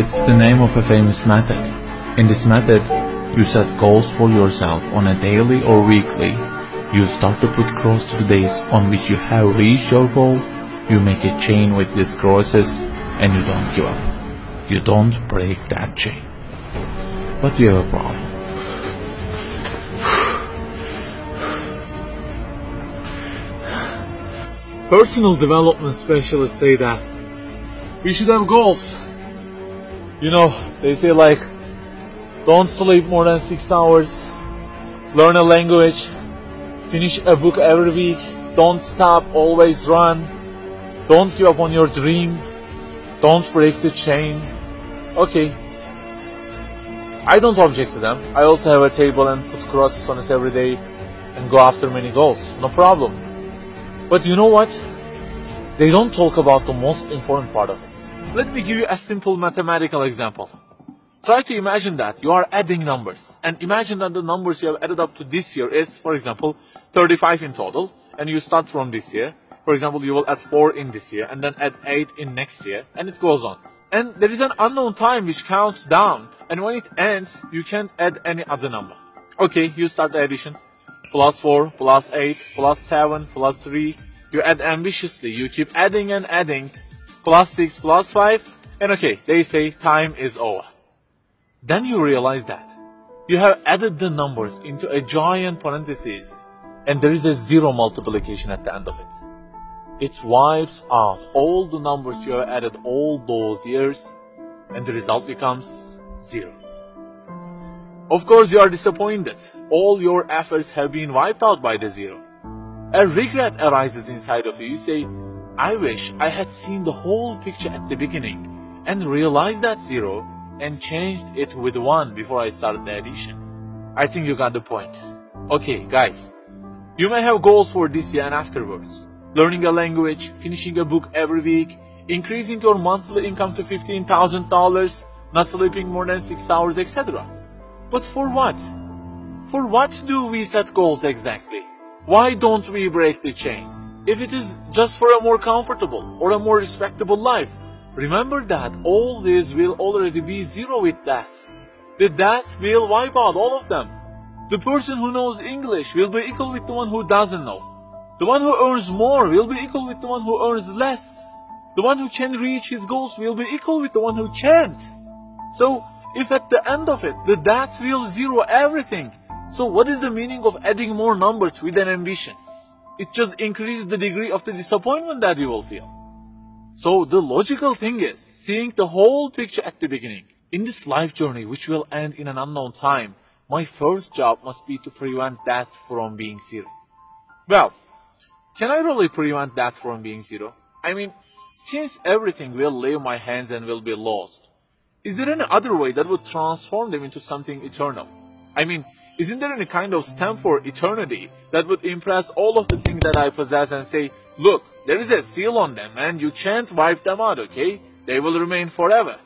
It's the name of a famous method. In this method, you set goals for yourself on a daily or weekly. You start to put cross to the days on which you have reached your goal. You make a chain with these crosses and you don't give up. You don't break that chain. But you have a problem. Personal development specialists say that we should have goals. You know, they say like, don't sleep more than 6 hours, learn a language, finish a book every week, don't stop, always run, don't give up on your dream, don't break the chain. Okay, I don't object to them. I also have a table and put crosses on it every day and go after many goals, no problem. But you know what? They don't talk about the most important part of it. Let me give you a simple mathematical example. Try to imagine that you are adding numbers, and imagine that the numbers you have added up to this year is, for example, 35 in total, and you start from this year. For example, you will add 4 in this year, and then add 8 in next year, and it goes on. And there is an unknown time which counts down, and when it ends, you can't add any other number. Okay, you start the addition. Plus 4, plus 8, plus 7, plus 3. You add ambitiously, you keep adding and adding. Plus 6, plus 5, and okay, they say time is over. Then you realize that you have added the numbers into a giant parenthesis, and there is a zero multiplication at the end of it. It wipes out all the numbers you have added all those years, and the result becomes 0. Of course, you are disappointed. All your efforts have been wiped out by the 0. A regret arises inside of you. You say, I wish I had seen the whole picture at the beginning and realized that 0 and changed it with 1 before I started the addition. I think you got the point. Okay, guys, you may have goals for this year and afterwards. Learning a language, finishing a book every week, increasing your monthly income to $15,000, not sleeping more than 6 hours, etc. But for what? For what do we set goals exactly? Why don't we break the chain? If it is just for a more comfortable or a more respectable life, remember that all this will already be 0 with death. The death will wipe out all of them. The person who knows English will be equal with the one who doesn't know. The one who earns more will be equal with the one who earns less. The one who can reach his goals will be equal with the one who can't. So, if at the end of it, the death will 0 everything, so what is the meaning of adding more numbers with an ambition? It just increases the degree of the disappointment that you will feel. So the logical thing is seeing the whole picture at the beginning. In this life journey, which will end in an unknown time, my first job must be to prevent death from being 0. Well, can I really prevent death from being 0? I mean, since everything will leave my hands and will be lost, is there any other way that would transform them into something eternal? I mean, isn't there any kind of stamp for eternity that would impress all of the things that I possess and say, look, there is a seal on them and you can't wipe them out, okay? They will remain forever.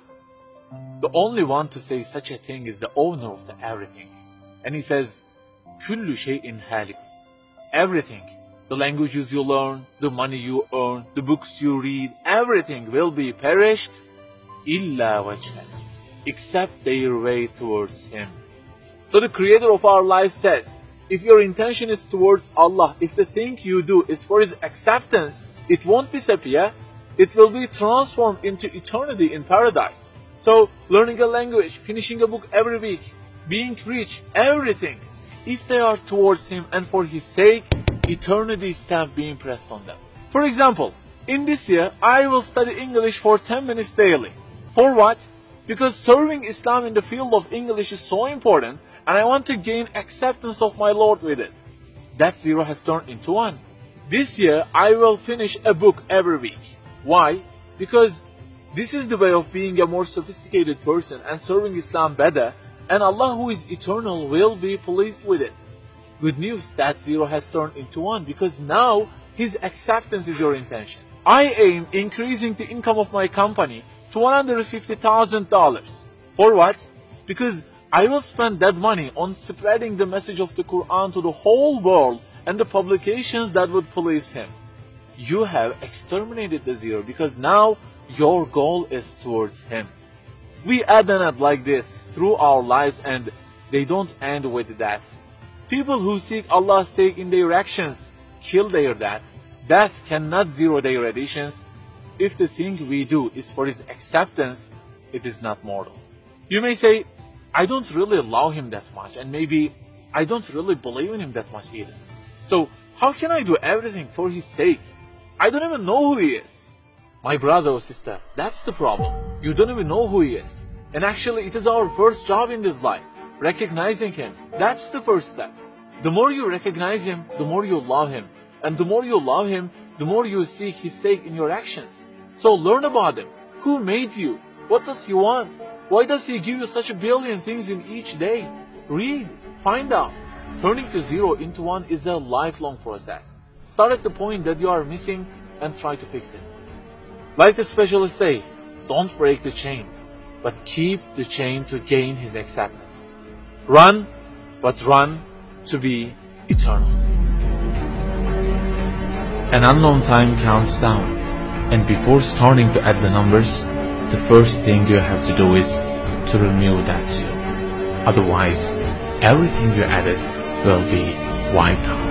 The only one to say such a thing is the owner of the everything. And he says, كُلُّ شَيْءٍ هَالِكٌ. Everything, the languages you learn, the money you earn, the books you read, everything will be perished, إِلَّا وَجْهًا, except their way towards Him. So the creator of our life says, if your intention is towards Allah, if the thing you do is for His acceptance, it won't disappear, it will be transformed into eternity in paradise. So learning a language, finishing a book every week, being rich, everything, if they are towards Him and for His sake, eternity stamp being pressed on them. For example, in this year, I will study English for 10 minutes daily. For what? Because serving Islam in the field of English is so important, and I want to gain acceptance of my Lord with it. That 0 has turned into 1. This year, I will finish a book every week. Why? Because this is the way of being a more sophisticated person and serving Islam better, and Allah who is eternal will be pleased with it. Good news, that 0 has turned into 1 because now His acceptance is your intention. I aim increasing the income of my company to $150,000. For what? Because I will spend that money on spreading the message of the Quran to the whole world and the publications that would please Him. You have exterminated the 0 because now your goal is towards Him. We add and add like this through our lives, and they don't end with death. People who seek Allah's sake in their actions kill their death. Death cannot zero their additions. If the thing we do is for His acceptance, it is not mortal. You may say, I don't really love Him that much, and maybe I don't really believe in Him that much either. So how can I do everything for His sake? I don't even know who He is. My brother or sister, that's the problem. You don't even know who He is. And actually it is our first job in this life, recognizing Him. That's the first step. The more you recognize Him, the more you love Him. And the more you love Him, the more you seek His sake in your actions. So learn about Him. Who made you? What does He want? Why does He give you such a billion things in each day? Read, find out. Turning to zero into one is a lifelong process. Start at the point that you are missing and try to fix it. Like the specialists say, don't break the chain, but keep the chain to gain His acceptance. Run, but run to be eternal. An unknown time counts down, and before starting to add the numbers, the first thing you have to do is to remove that zero. Otherwise, everything you added will be wiped out.